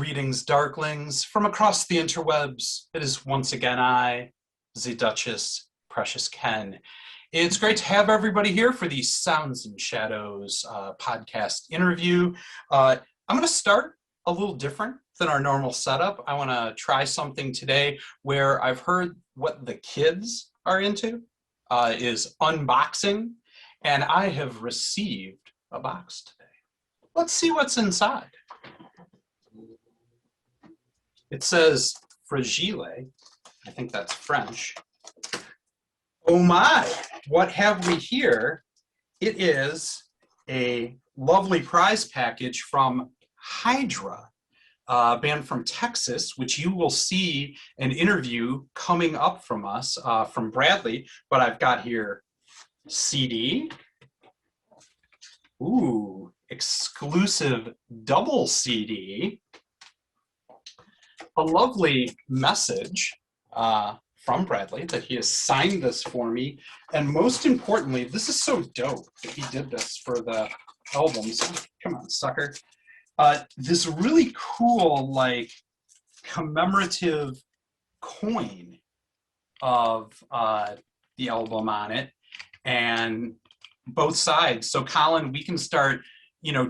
Greetings, Darklings. From across the interwebs, it is once again I, the Duchess, Precious Ken. It's great to have everybody here for the Sounds and Shadows podcast interview. I'm going to start a little different than our normal setup. I want to try something today where I've heard what the kids are into is unboxing, and I have received a box today. Let's see what's inside. It says fragile. I think that's French. Oh my, what have we here? It is a lovely prize package from Hydra, a band from Texas, which you will see an interview coming up from us, from Bradley. But I've got here CD. Ooh, exclusive double CD. A lovely message from Bradley that he has signed this for me. And most importantly, this is so dope that he did this for the albums. Come on, sucker. This really cool, like, commemorative coin of the album on it, and both sides. So Collin, we can start,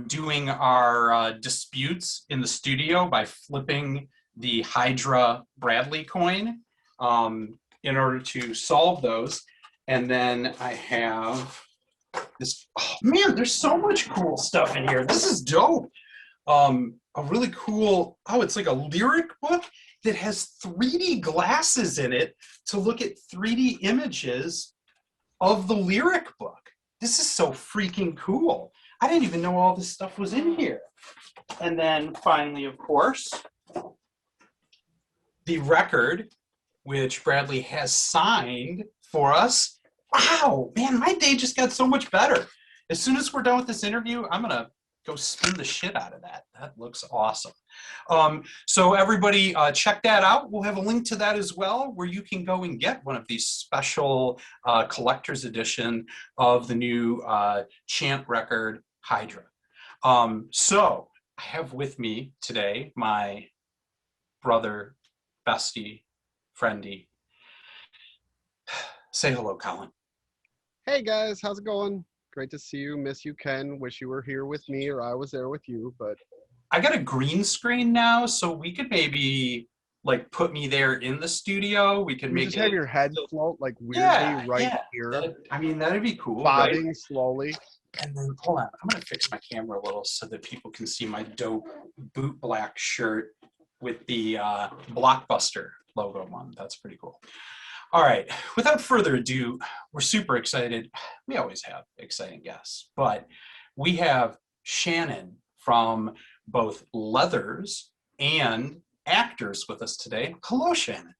doing our disputes in the studio by flipping the Hydra Bradley coin in order to solve those. And then I have this, oh man, there's so much cool stuff in here. This is dope. A really cool, it's like a lyric book that has 3D glasses in it to look at 3D images of the lyric book. This is so freaking cool. I didn't even know all this stuff was in here. And then finally, of course, the record, which Bradley has signed for us. Wow, man, my day just got so much better. As soon as we're done with this interview, I'm gonna go spin the shit out of that. That looks awesome. So everybody check that out. We'll have a link to that as well, where you can go and get one of these special collector's edition of the new Chant record, Hydra. So I have with me today my brother, bestie, friendy. Say hello, Collin. Hey guys, how's it going? Great to see you. Miss you, Ken. Wish you were here with me or I was there with you, but I got a green screen now, so we could maybe like put me there in the studio. We could make just have your head float like weirdly here. That'd be cool. Bobbing right? slowly. And then hold on, I'm gonna fix my camera a little so that people can see my dope boot black shirt with the Blockbuster logo on. That's pretty cool. All right, without further ado, we're super excited. We always have exciting guests, but we have Shannon from both Leathers and Actors with us today. Hello, Shannon.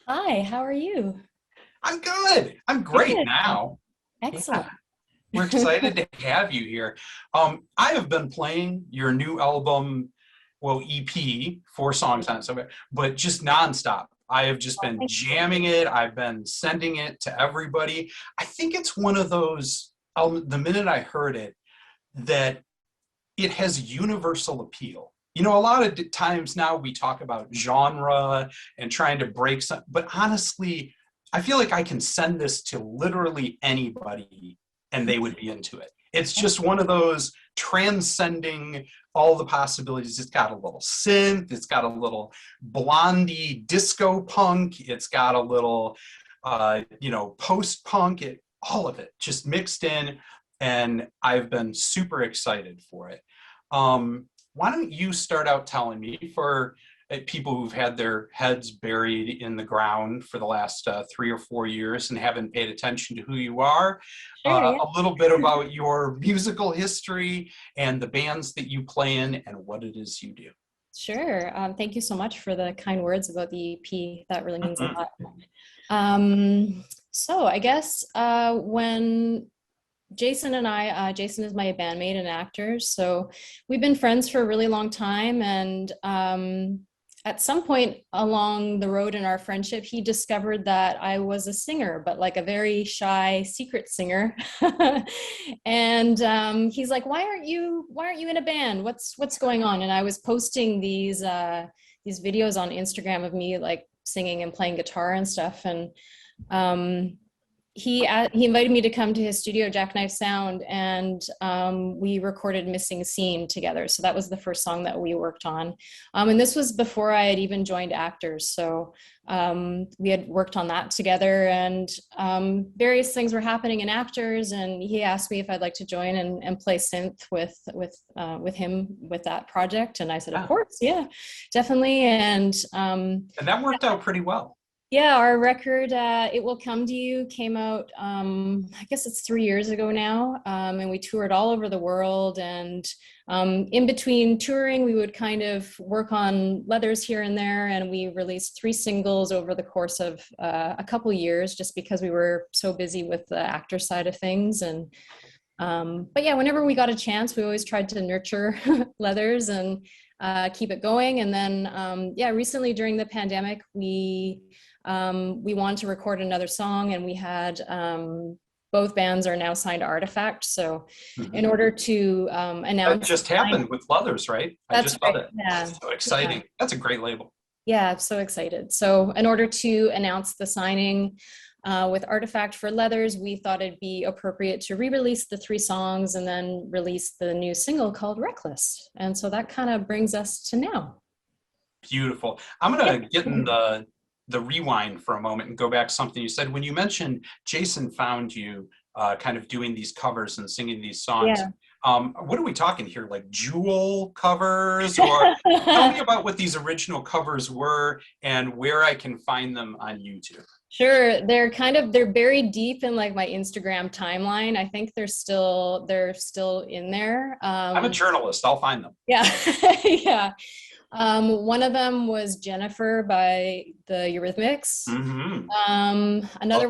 Hi, how are you? I'm good. I'm great Good. now. Excellent. Yeah. We're excited to have you here. I have been playing your new album, EP, 4 songs on it, but just nonstop. I have just been jamming it. I've been sending it to everybody. I think it's one of those, the minute I heard it, that it has universal appeal. A lot of times now we talk about genre and trying to break some, but honestly, I feel like I can send this to literally anybody and they would be into it. It's just one of those transcending all the possibilities. It's got a little synth, it's got a little blondie disco punk, it's got a little, post-punk, all of it just mixed in, and I've been super excited for it. Why don't you start out telling me, for people who've had their heads buried in the ground for the last 3 or 4 years and haven't paid attention to who you are, a little bit about your musical history and the bands that you play in and what it is you do. Sure. Thank you so much for the kind words about the EP. That really means a lot. So I guess when Jason and Jason is my bandmate and actor, so we've been friends for a really long time, and at some point along the road in our friendship, he discovered that I was a singer, but like a very shy secret singer. And he's like, why aren't you in a band? What's going on? And I was posting these videos on Instagram of me like singing and playing guitar and stuff. And he invited me to come to his studio, Jackknife Sound, and we recorded Missing Scene together. So that was the first song that we worked on. And this was before I had even joined Actors. So we had worked on that together, and various things were happening in Actors, and he asked me if I'd like to join and play synth with him with that project. And I said, of course, yeah, definitely. And that worked out pretty well. Yeah, our record, It Will Come to You, came out, I guess it's 3 years ago now, and we toured all over the world. And in between touring, we would kind of work on leathers here and there, and we released 3 singles over the course of a couple years, just because we were so busy with the actor side of things. And but yeah, whenever we got a chance, we always tried to nurture leathers and keep it going. And then yeah, recently during the pandemic, we wanted to record another song, and we had both bands are now signed to Artifact. So in order to announce, that just happened with Leathers, right? I just saw that. Yeah. So exciting. Yeah. That's a great label. Yeah, I'm so excited. So in order to announce the signing with Artifact for Leathers, we thought it'd be appropriate to re-release the 3 songs and then release the new single called Reckless. And so that kind of brings us to now. Beautiful. I'm going to get in the rewind for a moment and go back to something you said. When you mentioned Jason found you kind of doing these covers and singing these songs, what are we talking here? Like Jewel covers? Or tell me about what these original covers were and where I can find them on YouTube. Sure. They're buried deep in like my Instagram timeline. I think they're still in there. I'm a journalist. I'll find them. Yeah. Yeah. One of them was Jennifer by the Eurythmics. Mm-hmm. Another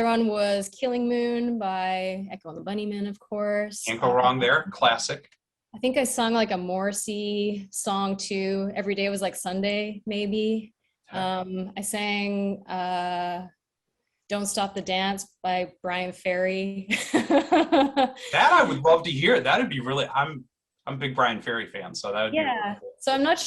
one was Killing Moon by Echo and the Bunnymen, of course. Can't go wrong there. Classic. I think I sung like a Morrissey song too. Every Day Was Like Sunday, maybe. I sang Don't Stop the Dance by Brian Ferry. That I would love to hear. That'd be really, I'm a big Brian Ferry fan, so that would be really cool. So I'm not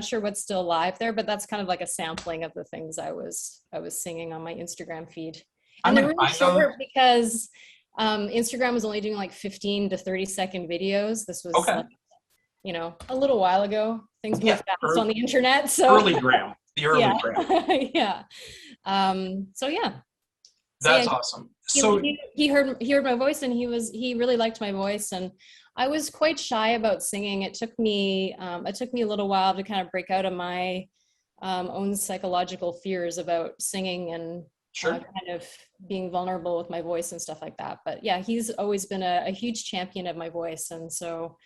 sure what's still live there, but that's kind of like a sampling of the things I was singing on my Instagram feed. And they're really short because Instagram was only doing like 15 to 30-second videos. This was like, a little while ago. Things move fast on the internet. So early gram. Gram. Yeah. So yeah. That's awesome. So he heard my voice, and he really liked my voice, and I was quite shy about singing. It took me a little while to kind of break out of my own psychological fears about singing and kind of being vulnerable with my voice and stuff like that. But yeah, he's always been a huge champion of my voice, and so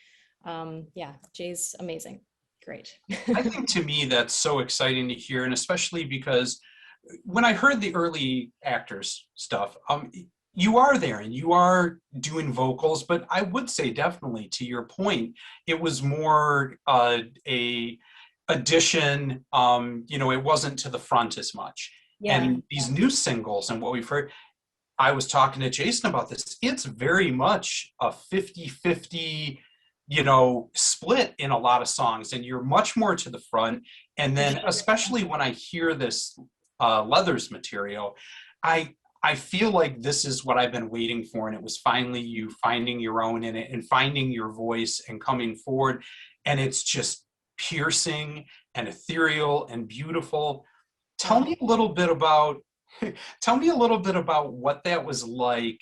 yeah, Jay's amazing. Great. I think to me that's so exciting to hear, and especially because when I heard the early Actors stuff, you are there and you are doing vocals, but I would say definitely to your point, it was more a addition. It wasn't to the front as much. Yeah. And these new singles and what we've heard, I was talking to Jason about this. It's very much a 50-50, split in a lot of songs, and you're much more to the front. And then especially when I hear this Leathers material, I feel like this is what I've been waiting for, and it was finally you finding your own in it and finding your voice and coming forward, and it's just piercing and ethereal and beautiful. Tell me a little bit about what that was like,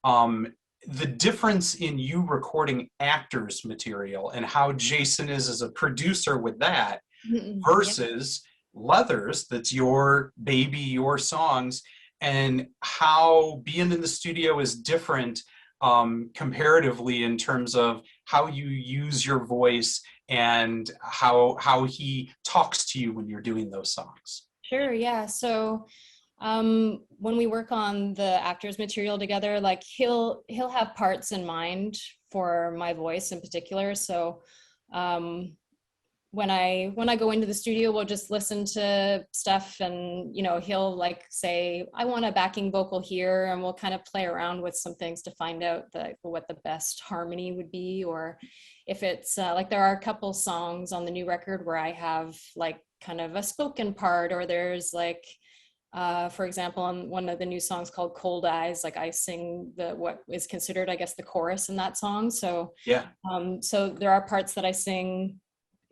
the difference in you recording Actors material and how Jason is as a producer with that versus Leathers, that's your baby, your songs, and how being in the studio is different comparatively in terms of how you use your voice and how he talks to you when you're doing those songs. Sure, yeah. So when we work on the Actors material together, like he'll have parts in mind for my voice in particular. So when I go into the studio, we'll just listen to stuff, and he'll like say, I want a backing vocal here, and we'll kind of play around with some things to find out what the best harmony would be. Or if it's like, there are a couple songs on the new record where I have like kind of a spoken part, or there's like for example, on one of the new songs called Cold Eyes, like I sing what is considered, I guess, the chorus in that song. So Yeah. So there are parts that I sing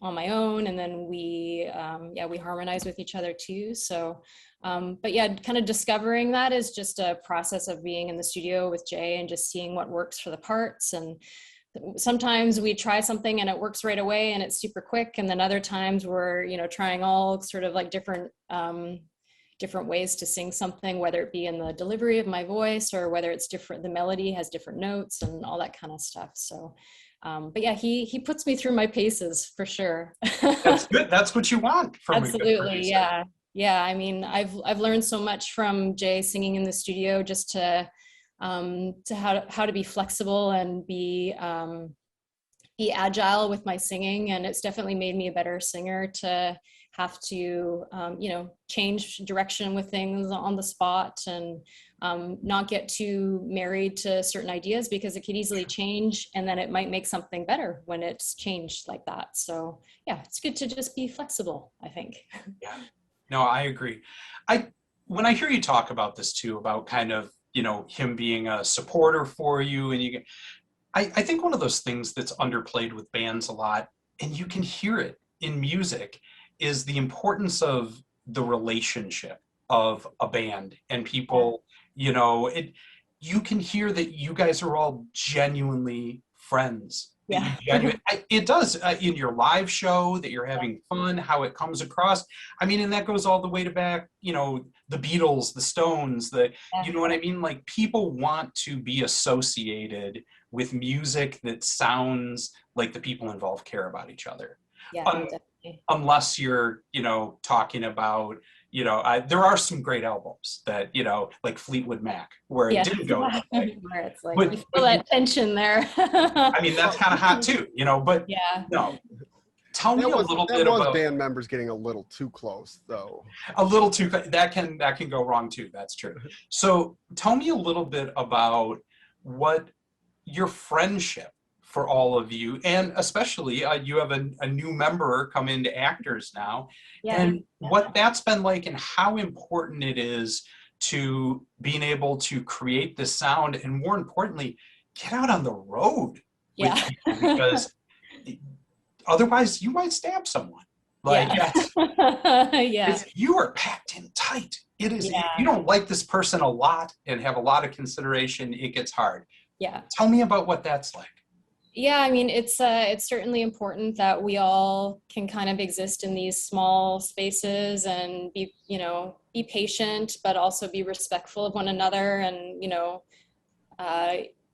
on my own, and then we harmonize with each other too. So but yeah, kind of discovering that is just a process of being in the studio with Jay and just seeing what works for the parts. And sometimes we try something and it works right away and it's super quick, and then other times we're trying all sort of like different ways to sing something, whether it be in the delivery of my voice or whether it's different, the melody has different notes and all that kind of stuff. So but yeah, he puts me through my paces for sure. That's good. That's what you want from a good Absolutely. producer. Yeah, I mean, I've learned so much from Jay singing in the studio, just to how to be flexible and be agile with my singing. And it's definitely made me a better singer to have to change direction with things on the spot, and not get too married to certain ideas, because it could easily change, and then it might make something better when it's changed like that. So yeah, it's good to just be flexible, I think. Yeah, no, I agree. When I hear you talk about this too, about kind of him being a supporter for you, and I think one of those things that's underplayed with bands a lot, and you can hear it in music, is the importance of the relationship of a band and people. You can hear that you guys are all genuinely friends. Yeah. It does in your live show, that you're having fun, how it comes across. I mean, and that goes all the way to back, the Beatles, the Stones, you know what I mean? Like, people want to be associated with music that sounds like the people involved care about each other. Yeah, definitely. Unless you're, talking about, there are some great albums that, like Fleetwood Mac, where it didn't go that way. Where it's like, But you feel that tension there. I mean, that's kind of hot too, but yeah. no. Tell me a little bit about band members getting a little too close, though. A little too, that can go wrong too. That's true. So tell me a little bit about what your friendship for all of you, and especially you have a new member come into Actors now, and what that's been like, and how important it is to being able to create this sound, and more importantly, get out on the road with people, because otherwise you might stab someone. Like, you are packed in tight. It is, if you don't like this person a lot and have a lot of consideration, it gets hard. Yeah. Tell me about what that's like. Yeah, I mean, it's certainly important that we all can kind of exist in these small spaces and be patient, but also be respectful of one another, and,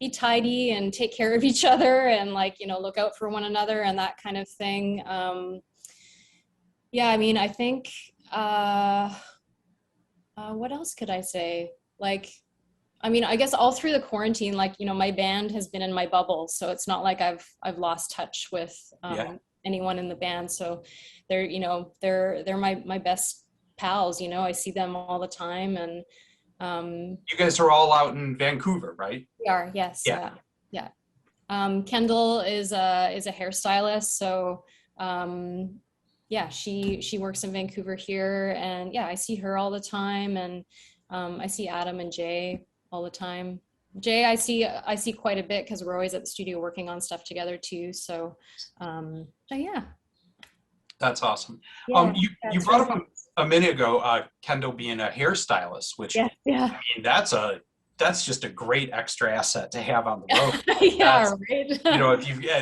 be tidy and take care of each other, and look out for one another and that kind of thing. Yeah, I mean, I think, what else could I say? I mean, I guess all through the quarantine, my band has been in my bubble, so it's not like I've lost touch with anyone in the band. So they're my best pals. I see them all the time, and you guys are all out in Vancouver, right? We are, yes. Yeah. Kendall is a hairstylist, so she works in Vancouver here, and I see her all the time, and I see Adam and Jay all the time. Jay, I see quite a bit, because we're always at the studio working on stuff together too. So yeah. That's awesome. You brought up a minute ago, Kendall being a hairstylist, which I mean, that's just a great extra asset to have on the road. Right.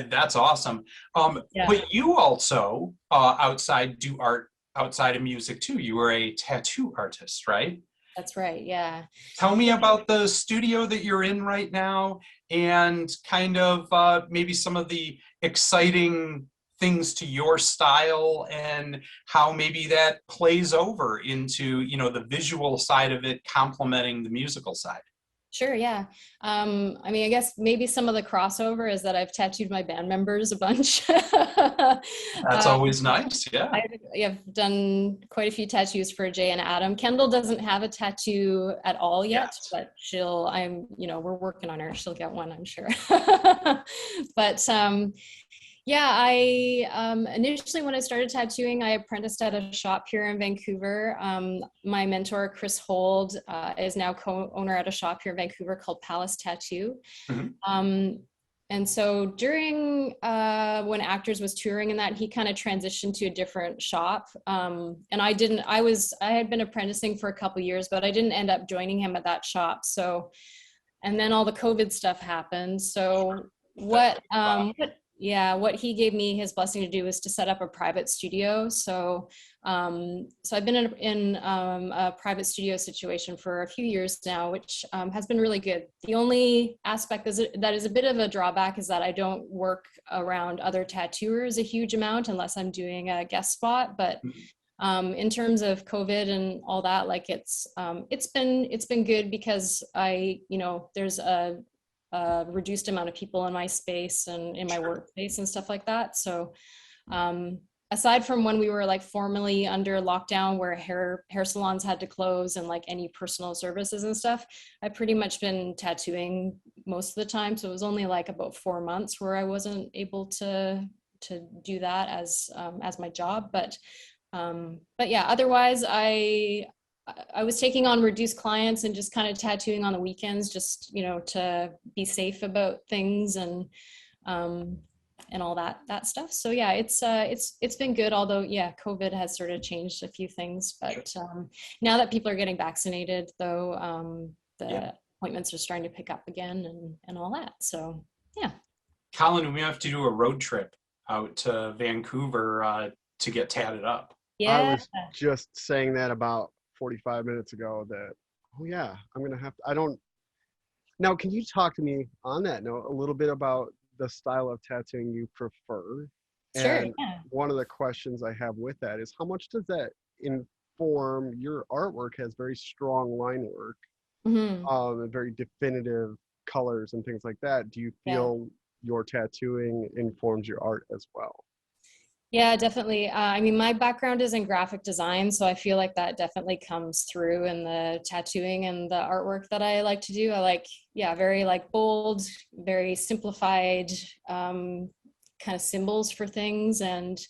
That's awesome. But you also do art outside of music too. You were a tattoo artist, right? That's right, yeah. Tell me about the studio that you're in right now, and kind of maybe some of the exciting things to your style, and how maybe that plays over into, the visual side of it complementing the musical side. Sure, yeah. I mean, I guess maybe some of the crossover is that I've tattooed my band members a bunch. That's always nice. Yeah. I've done quite a few tattoos for Jay and Adam. Kendall doesn't have a tattoo at all yet, Yes. but we're working on her. She'll get one, I'm sure. But yeah, I initially when I started tattooing, I apprenticed at a shop here in Vancouver. My mentor, Chris Hold, is now co-owner at a shop here in Vancouver called Palace Tattoo. Mhm. And so during when Actors was touring and that, he kind of transitioned to a different shop. And I had been apprenticing for a couple years, but I didn't end up joining him at that shop. So, and then all the COVID stuff happened. So what he gave me his blessing to do was to set up a private studio. So I've been in a private studio situation for a few years now, which has been really good. The only aspect that is a bit of a drawback is that I don't work around other tattooers a huge amount unless I'm doing a guest spot. But in terms of COVID and all that, like it's been good because there's a reduced amount of people in my space and in my workspace and stuff like that. So aside from when we were like formally under lockdown where hair salons had to close and like any personal services and stuff, I've pretty much been tattooing most of the time. So it was only like about 4 months where I wasn't able to do that as my job. But yeah, otherwise I was taking on reduced clients and just kind of tattooing on the weekends, just, to be safe about things and all that stuff. So yeah, it's been good. Although, yeah, COVID has sort of changed a few things, but now that people are getting vaccinated though, the appointments are starting to pick up again and all that. So yeah. Collin, we have to do a road trip out to Vancouver to get tatted up. Yeah. I was just saying that about 45 minutes ago that, oh yeah, I'm going to have to, I don't, now can you talk to me on that note a little bit about the style of tattooing you prefer? Sure, And yeah. one of the questions I have with that is how much does that inform your artwork? Has very strong line work, and very definitive colors and things like that. Do you feel your tattooing informs your art as well? Yeah, definitely. I mean, my background is in graphic design, so I feel like that definitely comes through in the tattooing and the artwork that I like to do. I like, very like bold, very simplified kind of symbols for things. And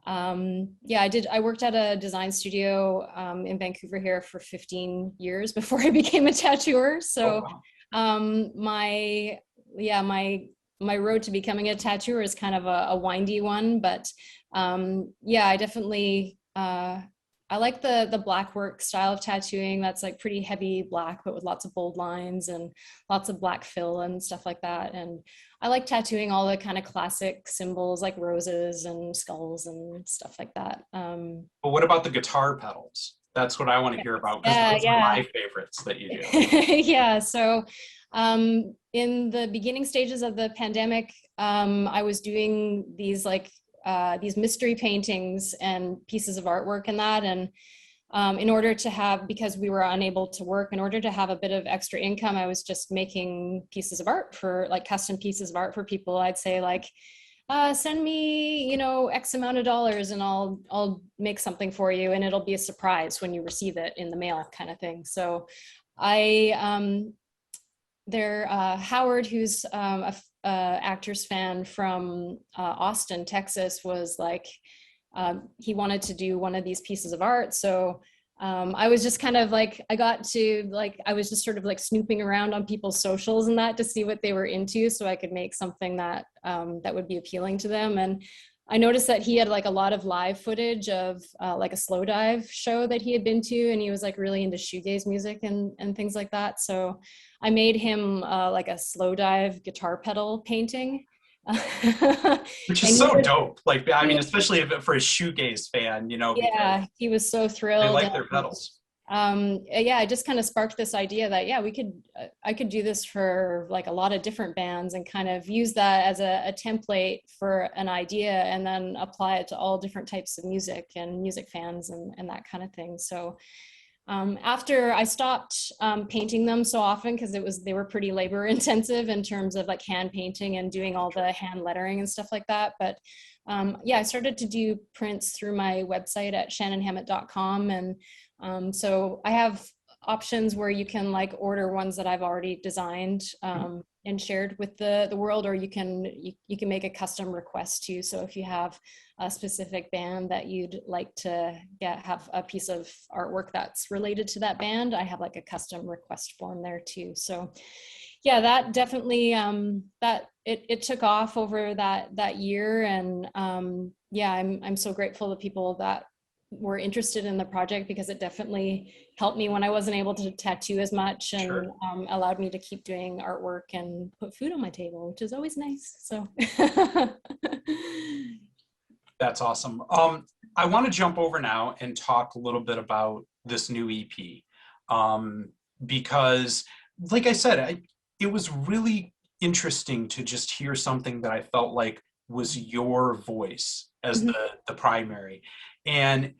I worked at a design studio in Vancouver here for 15 years before I became a tattooer. So my road to becoming a tattooer is kind of a windy one, but I definitely I like the black work style of tattooing. That's like pretty heavy black, but with lots of bold lines and lots of black fill and stuff like that. And I like tattooing all the kind of classic symbols like roses and skulls and stuff like that. But what about the guitar pedals? That's what I want to hear about, because those are my favorites that you do. Yeah, so in the beginning stages of the pandemic, I was doing these these mystery paintings and pieces of artwork and that. And in order to have, because we were unable to work, in order to have a bit of extra income, I was just making pieces of art for like custom pieces of art for people. I'd say like, send me, X amount of dollars and I'll make something for you. And it'll be a surprise when you receive it in the mail kind of thing. So Howard, who's a Actors fan from Austin, Texas, was like, he wanted to do one of these pieces of art. So I was just kind of like, I was just sort of like snooping around on people's socials and that to see what they were into so I could make something that that would be appealing to them. And I noticed that he had like a lot of live footage of like a slow dive show that he had been to, and he was like really into shoegaze music and things like that. So I made him like a slow dive guitar pedal painting. Which is so dope. Like, I mean, especially for a shoegaze fan, Yeah, he was so thrilled. They like their pedals. I just kind of sparked this idea that I could do this for like a lot of different bands and kind of use that as a template for an idea and then apply it to all different types of music and music fans and that kind of thing. So After I stopped painting them so often, because they were pretty labor intensive in terms of like hand painting and doing all the hand lettering and stuff like that. But yeah, I started to do prints through my website at shannonhemmett.com. And so I have options where you can like order ones that I've already designed and shared with the world, or you can make a custom request too. So if you have a specific band that you'd like to have a piece of artwork that's related to that band, I have like a custom request form there too. So yeah, that definitely that it took off over that year. And yeah, I'm so grateful to people that were interested in the project, because it definitely helped me when I wasn't able to tattoo as much, and Sure. allowed me to keep doing artwork and put food on my table, which is always nice. So That's awesome. I want to jump over now and talk a little bit about this new EP, because, like I said, it was really interesting to just hear something that I felt like was your voice as the primary. And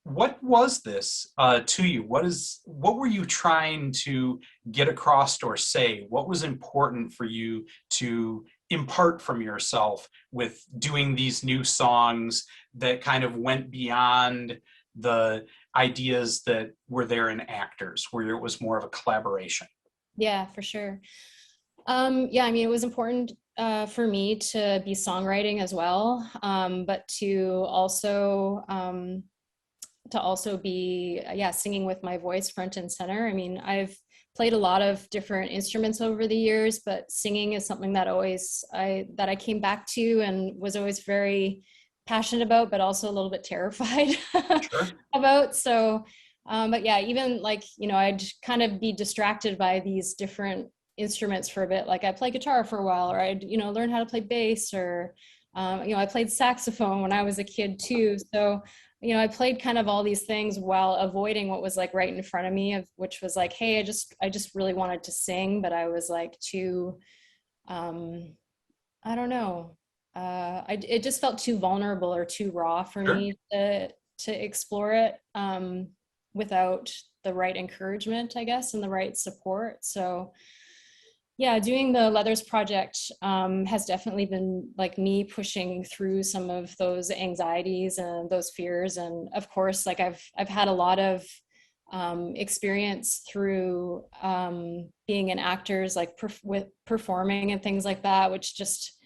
what was this to you? What were you trying to get across or say? What was important for you to impart from yourself with doing these new songs that kind of went beyond the ideas that were there in Actors, where it was more of a collaboration? Yeah, for sure. Yeah, I mean, it was important for me to be songwriting as well, but to also be, yeah, singing with my voice front and center. I mean, I've played a lot of different instruments over the years, but singing is something that I came back to and was always very passionate about, but also a little bit terrified Sure. about. So, but yeah, even like, I'd kind of be distracted by these different instruments for a bit. Like I play guitar for a while, or I'd, learn how to play bass, or, I played saxophone when I was a kid too. So, I played kind of all these things while avoiding what was like right in front of me, which was like, hey, I just really wanted to sing, but I was like too, I don't know. It just felt too vulnerable or too raw for Sure. me to explore it without the right encouragement, I guess, and the right support. So yeah, doing the Leathers project has definitely been like me pushing through some of those anxieties and those fears. And of course, like I've had a lot of experience through being in Actors, like with performing and things like that, which just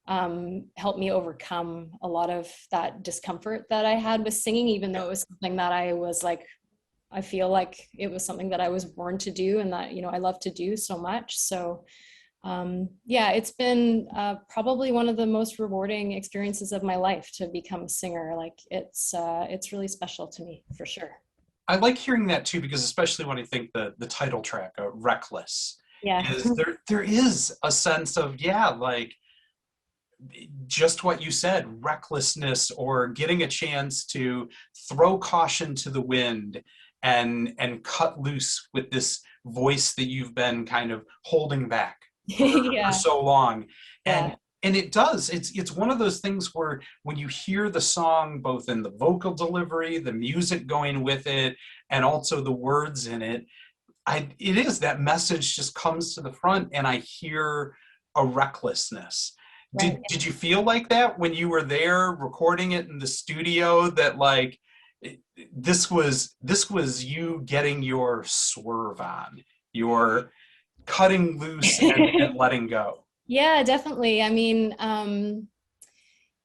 helped me overcome a lot of that discomfort that I had with singing, even though it was something that I feel like it was something that I was born to do, and that, I love to do so much. So yeah, it's been probably one of the most rewarding experiences of my life to become a singer. Like it's really special to me, for sure. I like hearing that too, because especially when I think the title track, Reckless, Yeah. is there is a sense of, yeah, like just what you said, recklessness, or getting a chance to throw caution to the wind and cut loose with this voice that you've been kind of holding back for Yeah. so long. Yeah. And it does, it's one of those things where when you hear the song, both in the vocal delivery, the music going with it, and also the words in it, it is that message just comes to the front, and I hear a recklessness. Right. Did you feel like that when you were there recording it in the studio, that like this was you getting your swerve on, your cutting loose and letting go? Yeah, definitely. I mean,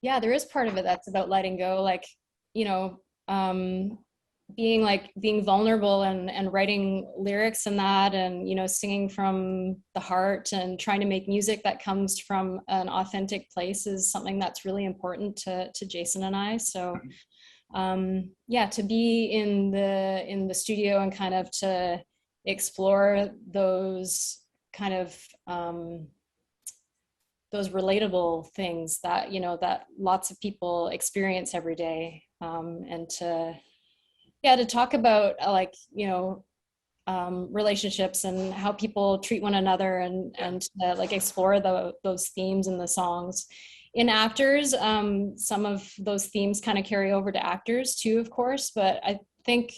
yeah, there is part of it that's about letting go, like, you know, being vulnerable and writing lyrics and that, and, singing from the heart and trying to make music that comes from an authentic place is something that's really important to Jason and I. So yeah, to be in the studio and kind of to explore those kind of those relatable things that that lots of people experience every day, and to talk about relationships and how people treat one another, and to like explore those themes in the songs. In Actors, some of those themes kind of carry over to Actors too, of course, but I think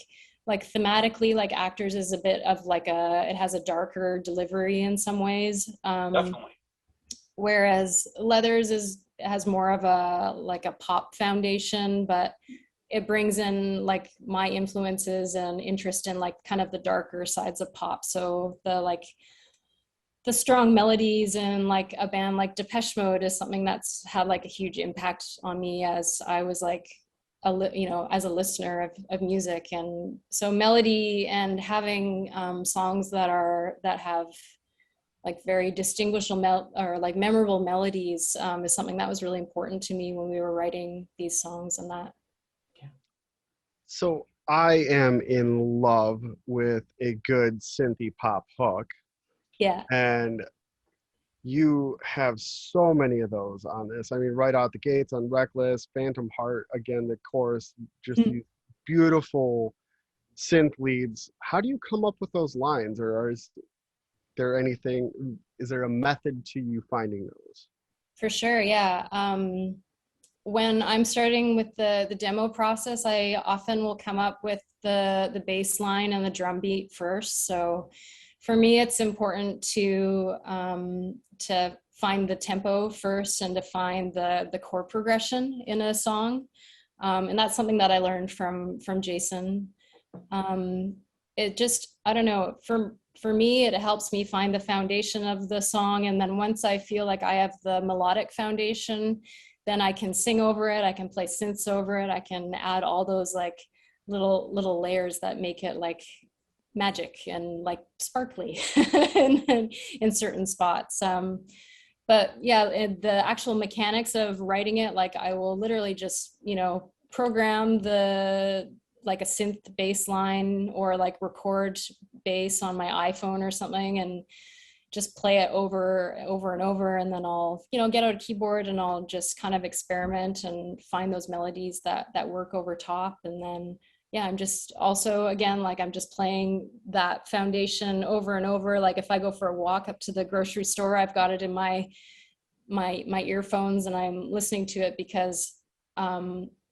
like thematically, like Actors is a bit of like it has a darker delivery in some ways. Definitely. Whereas Leathers has more of a pop foundation, but it brings in like my influences and interest in like kind of the darker sides of pop. So the strong melodies in like a band like Depeche Mode is something that's had like a huge impact on me as I was like as a listener of music. And so melody and having songs that have like very distinguishable or like memorable melodies is something that was really important to me when we were writing these songs and that. So I am in love with a good synthy pop hook. Yeah. And you have so many of those on this. I mean, right out the gates on Reckless, Phantom Heart, again, the chorus, just these beautiful synth leads. How do you come up with those lines? Or is there a method to you finding those? For sure, yeah. When I'm starting with the demo process, I often will come up with the bass line and the drum beat first. So for me, it's important to find the tempo first and to find the chord progression in a song. And that's something that I learned from Jason. It just, I don't know, for me, it helps me find the foundation of the song. And then once I feel like I have the melodic foundation, then I can sing over it. I can play synths over it. I can add all those like little layers that make it like magic and like sparkly in certain spots. But yeah, the actual mechanics of writing it, like I will literally just, program like a synth bass line or like record bass on my iPhone or something and just play it over and over. And then I'll, get out a keyboard and I'll just kind of experiment and find those melodies that work over top. And then, yeah, I'm just also, again, like I'm just playing that foundation over and over. Like if I go for a walk up to the grocery store, I've got it in my earphones and I'm listening to it because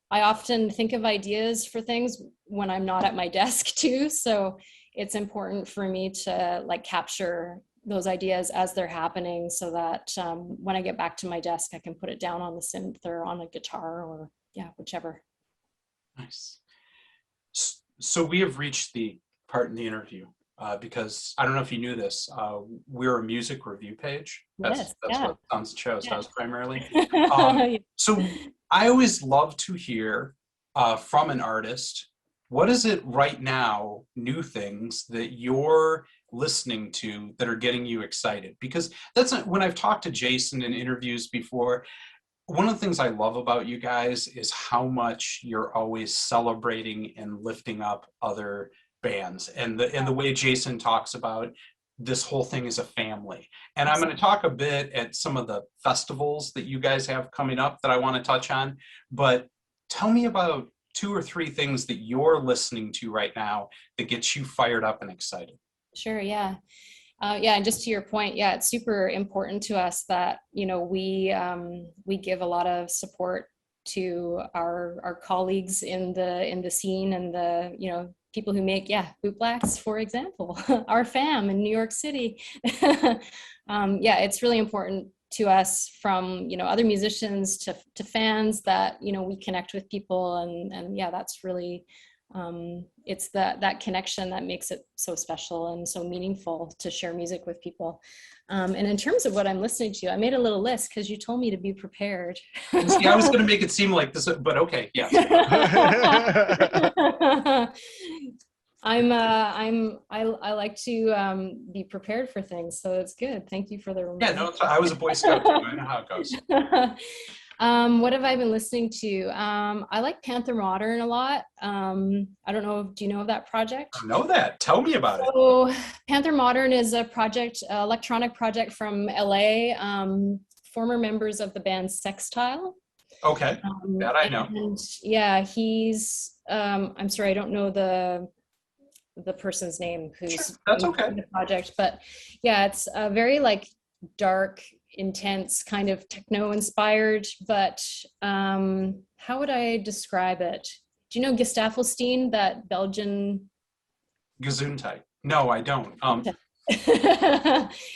I often think of ideas for things when I'm not at my desk too. So it's important for me to like capture those ideas as they're happening so that when I get back to my desk, I can put it down on the synth or on a guitar or whichever. Nice. So we have reached the part in the interview because I don't know if you knew this, we're a music review page. That's what Sun's Shows does primarily. So I always love to hear from an artist, what is it right now, new things that you're listening to that are getting you excited? Because that's when I've talked to Jason in interviews before, one of the things I love about you guys is how much you're always celebrating and lifting up other bands, and the way Jason talks about this whole thing is a family. And I'm going to talk a bit at some of the festivals that you guys have coming up that I want to touch on, but tell me about 2 or 3 things that you're listening to right now that gets you fired up and excited. Sure, yeah. And just to your point, yeah, it's super important to us that, we give a lot of support to our colleagues in the scene and the, people who make, bootblacks, for example, our fam in New York City. It's really important to us from, other musicians to fans that, we connect with people and that's really, it's that connection that makes it so special and so meaningful to share music with people. And in terms of what I'm listening to, I made a little list because you told me to be prepared. See, I was going to make it seem like this, but okay, yes. I like to be prepared for things, so it's good. Thank you for the reminder. Yeah, no, I was a Boy Scout too. I know how it goes. What have I been listening to? I like Panther Modern a lot. I don't know, do you know of that project? I know that. Tell me about it. So Panther Modern is a project, electronic project from LA, former members of the band Sextile. Okay, that I know. And yeah, he's, I'm sorry, I don't know the person's name who's That's okay. in the project, but yeah, it's a very like dark, intense kind of techno inspired, but how would I describe it? Do you know Gestafelstein, that Belgian Gesundheit. No, I don't.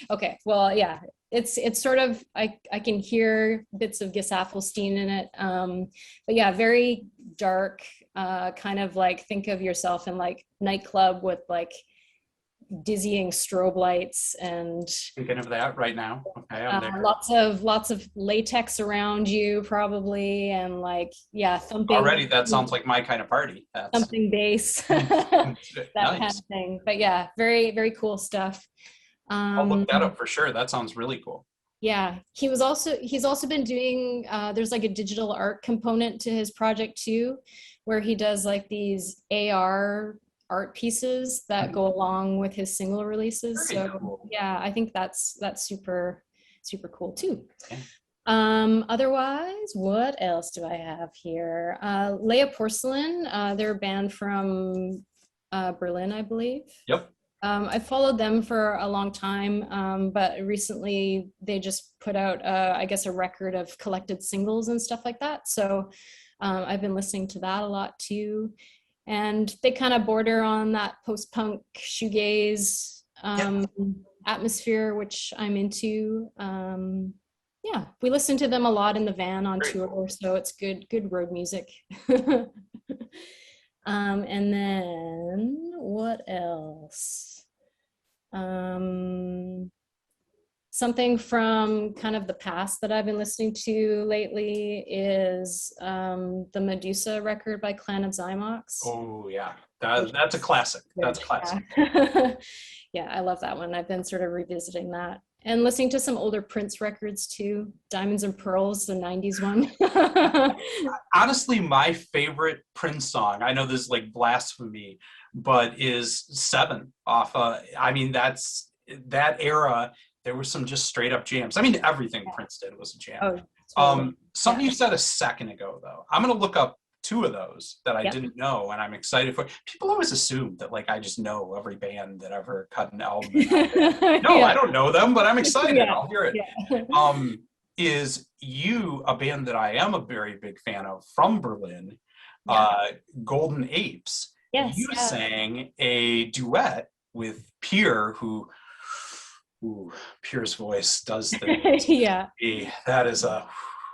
Okay, well, yeah, it's sort of, I can hear bits of Gesaffelstein in it, but yeah, very dark, kind of like think of yourself in like nightclub with like dizzying strobe lights and Thinking of that right now. Okay, I'm there. lots of latex around you probably, and like, yeah, thumping. Already, that sounds like my kind of party. That's Thumping bass, that nice. kind of thing. But yeah, very, very cool stuff. I'll look that up for sure. That sounds really cool. Yeah, he's also been doing, there's like a digital art component to his project too, where he does like these AR art pieces that go along with his single releases. Very So cool. yeah, I think that's super, super cool too. Yeah. Otherwise, what else do I have here? Leia Porcelain, they're a band from Berlin, I believe. Yep. I followed them for a long time, but recently they just put out, I guess, a record of collected singles and stuff like that. So I've been listening to that a lot too. And they kind of border on that post-punk shoegaze atmosphere, which I'm into. Yeah, we listen to them a lot in the van on tour, so it's good road music. And then what else? Something from kind of the past that I've been listening to lately is the Medusa record by Clan of Zymox. Oh yeah, that's a classic. That's a classic. Yeah. Yeah, I love that one. I've been sort of revisiting that. And listening to some older Prince records too. Diamonds and Pearls, the 90s one. Honestly, my favorite Prince song, I know this is like blasphemy, but is Seven off. I mean, that's that era. There were some just straight up jams. I mean, everything Prince did was a jam. Oh, totally. Something you said a second ago, though. I'm going to look up two of those that I didn't know, and I'm excited for. People always assume that like I just know every band that ever cut an album. No, I don't know them, but I'm excited. I'll hear it. Yeah. Is You, a band that I am a very big fan of from Berlin, Golden Apes. Yes, you sang a duet with Pierre, who Pierre's voice does things. Yeah.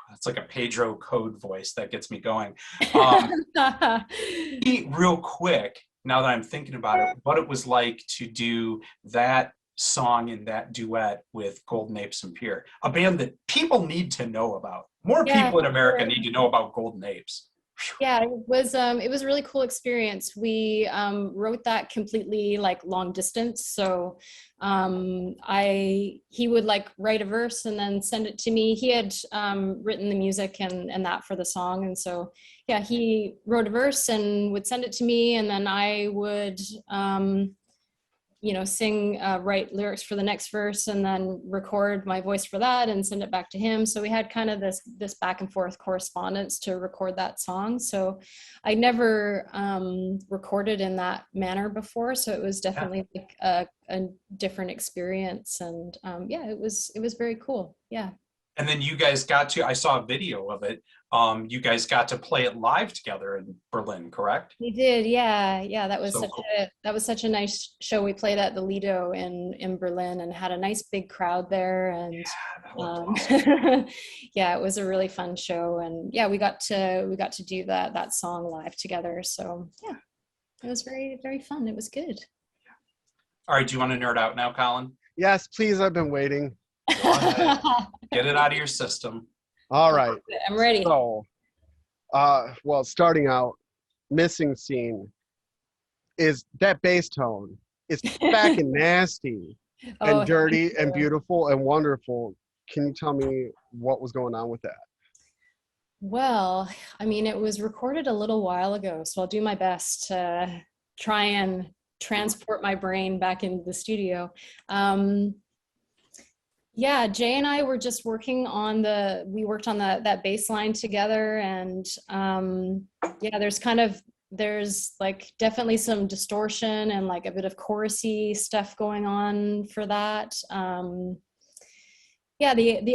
That's like a Pedro code voice that gets me going. Real quick, now that I'm thinking about it, what it was like to do that song and that duet with Golden Apes and Pierre, a band that people need to know about. More people in America need to know about Golden Apes. Yeah, it was a really cool experience. We wrote that completely like long distance. So he would like write a verse and then send it to me. He had written the music and that for the song. And so, yeah, he wrote a verse and would send it to me. And then I would, sing, write lyrics for the next verse and then record my voice for that and send it back to him. So we had kind of this back and forth correspondence to record that song. So I never recorded in that manner before. So it was definitely like a different experience. And it was very cool. Yeah. And then you guys I saw a video of it. You guys got to play it live together in Berlin, correct? We did, yeah. That was so such a nice show. We played at the Lido in Berlin and had a nice big crowd there. And awesome. yeah, it was a really fun show. And yeah, we got to do that song live together. So yeah, it was very, very fun. It was good. All right, do you want to nerd out now, Collin? Yes, please. I've been waiting. Go ahead. Get it out of your system. All right. I'm ready. So, starting out, Missing Scene is that bass tone. It's back and nasty and dirty and beautiful and wonderful. Can you tell me what was going on with that? Well, I mean, it was recorded a little while ago, so I'll do my best to try and transport my brain back into the studio. Yeah, Jay and I were just working on we worked on that bass line together, and there's like definitely some distortion and like a bit of chorusy stuff going on for that. The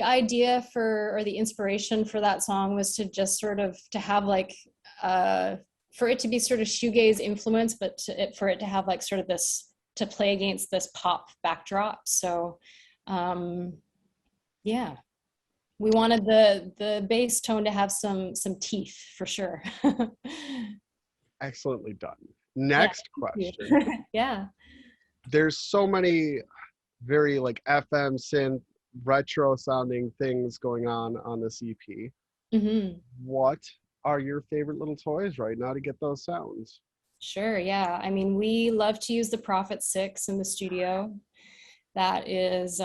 idea or the inspiration for that song was to just sort of to have like for it to be sort of shoegaze influence, but for it to have like sort of this, to play against this pop backdrop. So yeah, we wanted the bass tone to have some teeth for sure. Excellently done. Next question. Yeah. There's so many very like FM synth retro sounding things going on this EP. Mm-hmm. What are your favorite little toys right now to get those sounds? Sure, yeah. I mean, we love to use the Prophet 6 in the studio. That is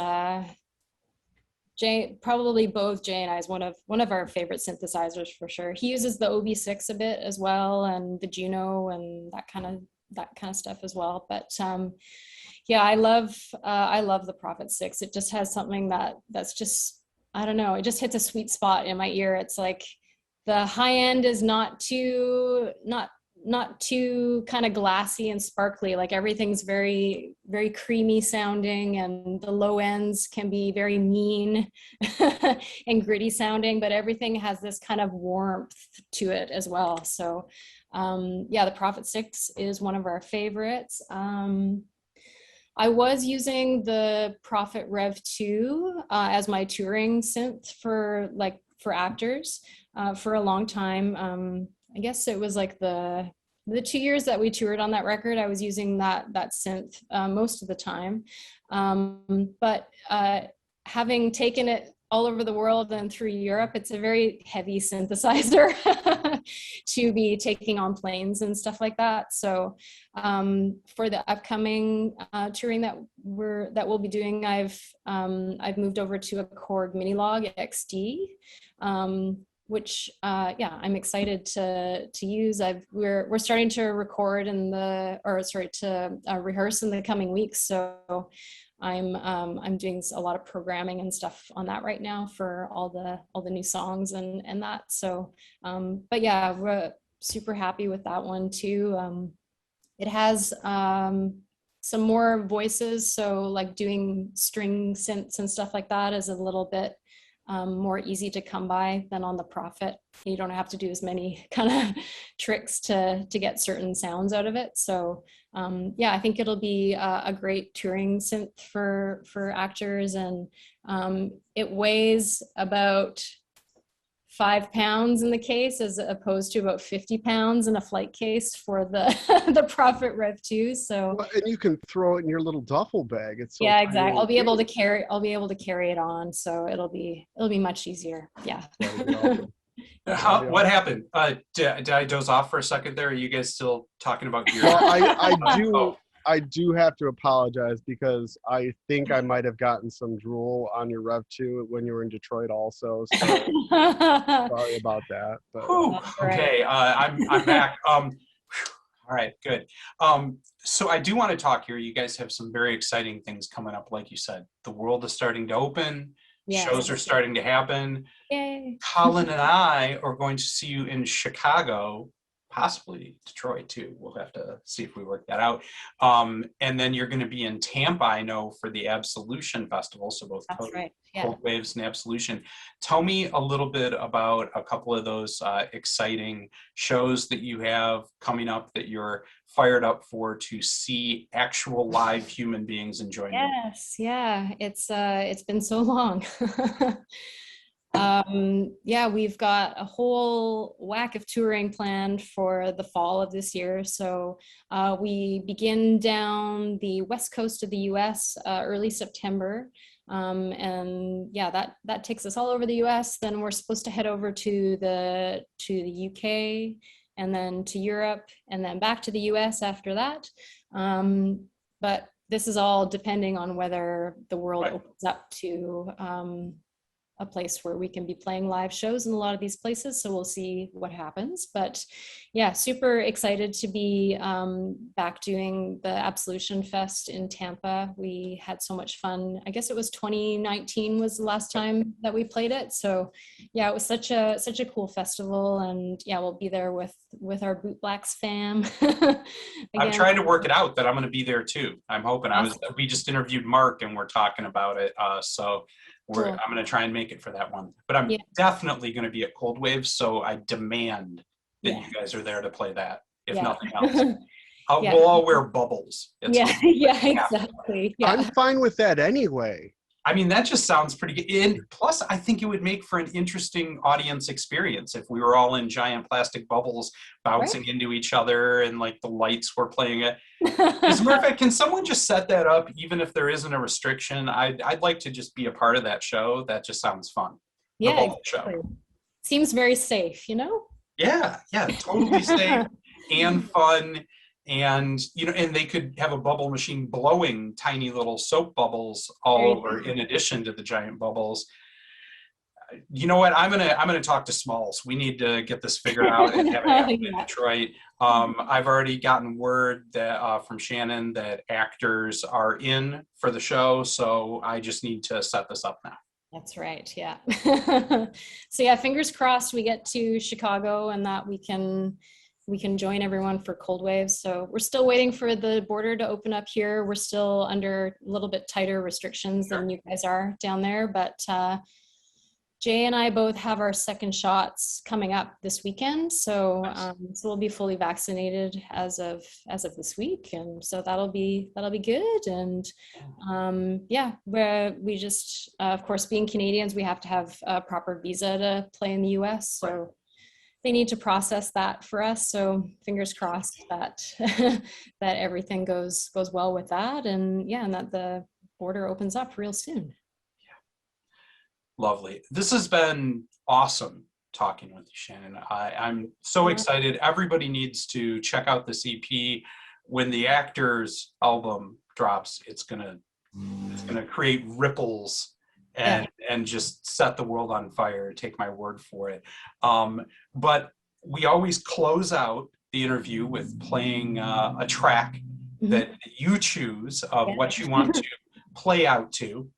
probably both Jay and I is one of our favorite synthesizers for sure. He uses the OB6 a bit as well, and the Juno and that kind of stuff as well. But yeah, I love the Prophet 6. It just has something that's just, I don't know, it just hits a sweet spot in my ear. It's like the high end is not too kind of glassy and sparkly, like everything's very, very creamy sounding, and the low ends can be very mean and gritty sounding, but everything has this kind of warmth to it as well. So yeah, the Prophet 6 is one of our favorites. I was using the Prophet Rev 2 as my touring synth for actors for a long time. I guess it was like the 2 years that we toured on that record, I was using that synth most of the time. But having taken it all over the world and through Europe, it's a very heavy synthesizer to be taking on planes and stuff like that. So for the upcoming touring that we'll be doing, I've moved over to a Korg Minilog XD. Which yeah, I'm excited to use. We're starting to record to rehearse in the coming weeks. So I'm doing a lot of programming and stuff on that right now for all the new songs and that. So but yeah, we're super happy with that one too. It has some more voices, so like doing string synths and stuff like that is a little bit more easy to come by than on the Prophet. You don't have to do as many kind of tricks to get certain sounds out of it. So yeah, I think it'll be a great touring synth for actors, and it weighs about 5 pounds in the case as opposed to about 50 pounds in a flight case for the the Prophet Rev 2. So well, and you can throw it in your little duffel bag. It's so yeah, exactly. I'll be able to carry it on, so it'll be much easier. Yeah. What happened? Did I doze off for a second there? Are you guys still talking about gear? Well, I do have to apologize because I think I might have gotten some drool on your Rev 2 when you were in Detroit also. So sorry about that. But. Okay, I'm back. All right, good. So I do want to talk here. You guys have some very exciting things coming up, like you said. The world is starting to open. Yes. Shows are starting to happen. Yay. Collin and I are going to see you in Chicago, possibly Detroit too. We'll have to see if we work that out. And then you're going to be in Tampa, I know, for the Absolution Festival. So both Cold Waves and Absolution. Tell me a little bit about a couple of those exciting shows that you have coming up that you're fired up for to see actual live human beings enjoying. Yes, yeah, it's been so long. Yeah, we've got a whole whack of touring planned for the fall of this year. So we begin down the west coast of the US early September. And yeah, that takes us all over the US. Then we're supposed to head over to the UK and then to Europe and then back to the US after that. But this is all depending on whether the world opens up to a place where we can be playing live shows in a lot of these places. So we'll see what happens. But yeah, super excited to be back doing the Absolution Fest in Tampa. We had so much fun. I guess it was 2019 was the last time that we played it. So yeah, it was such a cool festival. And yeah, we'll be there with our Boot Blacks fam. I'm trying to work it out that I'm going to be there too. I'm hoping. Awesome. We just interviewed Mark and we're talking about it. So Cool. I'm going to try and make it for that one. But I'm definitely going to be at Cold Waves, so I demand that Yeah. you guys are there to play that, if Yeah. nothing else. Yeah. We'll all wear bubbles. Yeah, yeah, exactly. Yeah. I'm fine with that anyway. I mean, that just sounds pretty good. And plus, I think it would make for an interesting audience experience if we were all in giant plastic bubbles bouncing into each other and like the lights were playing it. As a matter of fact, can someone just set that up even if there isn't a restriction? I'd like to just be a part of that show. That just sounds fun. The Yeah, bubble exactly. show. Seems very safe, you know? Yeah, totally safe and fun. And, and they could have a bubble machine blowing tiny little soap bubbles all over in addition to the giant bubbles. You know what? I'm gonna talk to Smalls. We need to get this figured out and have it happen in Detroit. I've already gotten word that from Shannon that actors are in for the show, so I just need to set this up now. That's right. Yeah. So yeah, fingers crossed we get to Chicago and that we can join everyone for Cold Waves. So we're still waiting for the border to open up here. We're still under a little bit tighter restrictions than you guys are down there, but Jay and I both have our second shots coming up this weekend, so so we'll be fully vaccinated as of this week, and so that'll be good. And yeah, we just of course, being Canadians, we have to have a proper visa to play in the U.S. So they need to process that for us. So fingers crossed that that everything goes well with that, and yeah, and that the border opens up real soon. Lovely. This has been awesome talking with you, Shannon. I'm so excited. Everybody needs to check out this EP. When the Actors album drops, it's gonna create ripples and just set the world on fire. Take my word for it. But we always close out the interview with playing a track that you choose of what you want to play out to.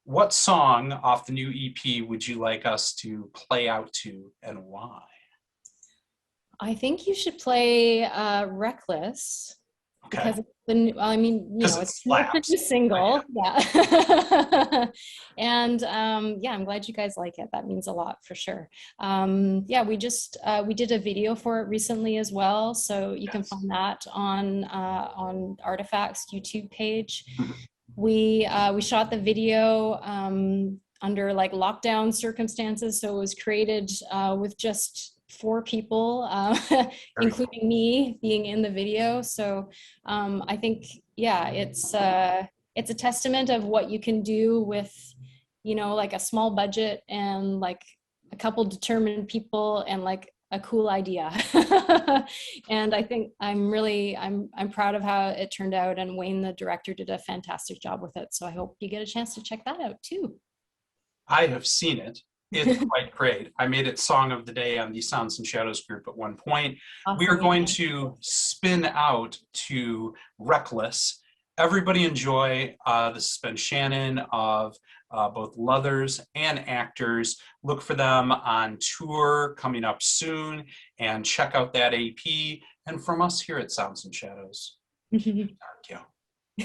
What song off the new EP would you like us to play out to, and why? I think you should play Reckless. Okay. Because it's the new, I mean, it's the new single. Yeah. And yeah, I'm glad you guys like it. That means a lot for sure. Yeah, we did a video for it recently as well. So you can find that on Artifact's YouTube page. We shot the video under like lockdown circumstances, so it was created with just 4 people, including me being in the video. So I think it's a testament of what you can do with like a small budget and like a couple determined people and like a cool idea. And I think I'm proud of how it turned out, and Wayne, the director, did a fantastic job with it. So I hope you get a chance to check that out too. I have seen it. It's quite great. I made it song of the day on the Sounds and Shadows group at one point. Awesome. We are going to spin out to Reckless. Everybody enjoy. This has been Shannon of both Leathers and Actors. Look for them on tour coming up soon, and check out that AP. And from us here at Sounds and Shadows,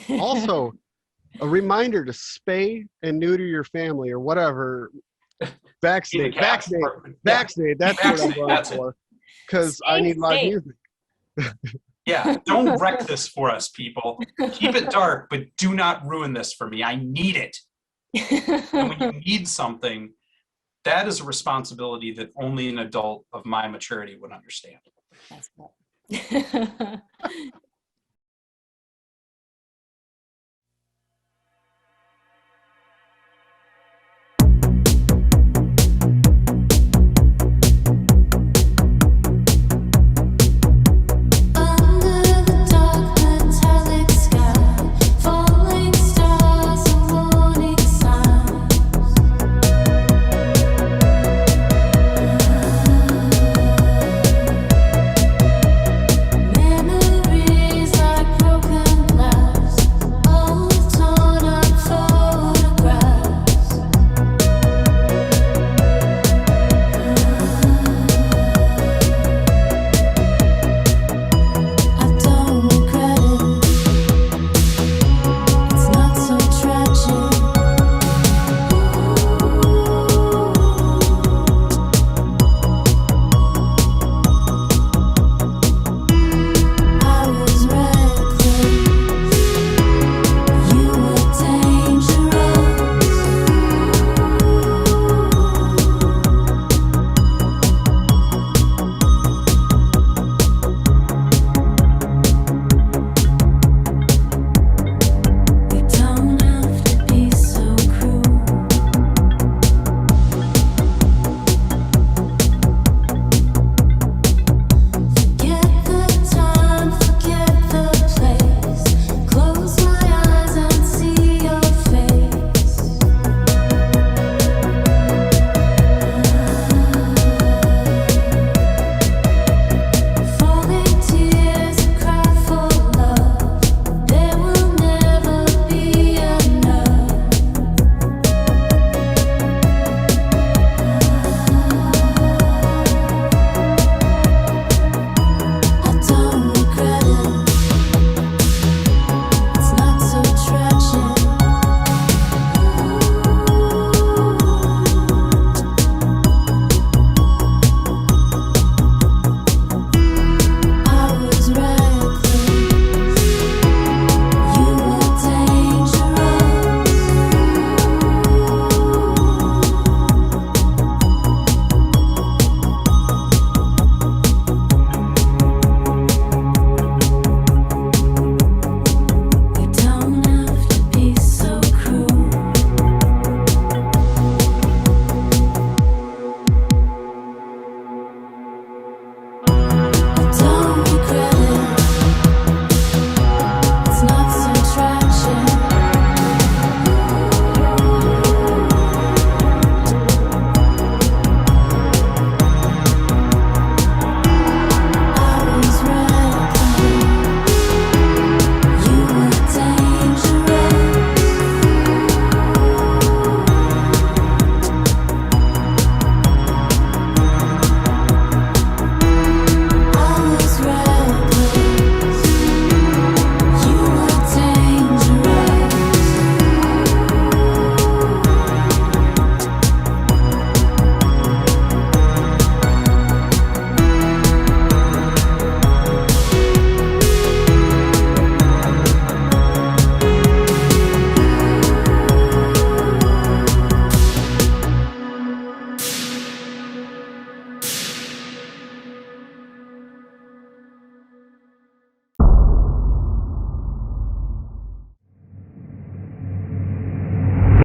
also, a reminder to spay and neuter your family or whatever. Vaccinate. That's what I'm going for. Because I need live music. Yeah, don't wreck this for us, people. Keep it dark, but do not ruin this for me. I need it. And when you need something, that is a responsibility that only an adult of my maturity would understand. That's cool.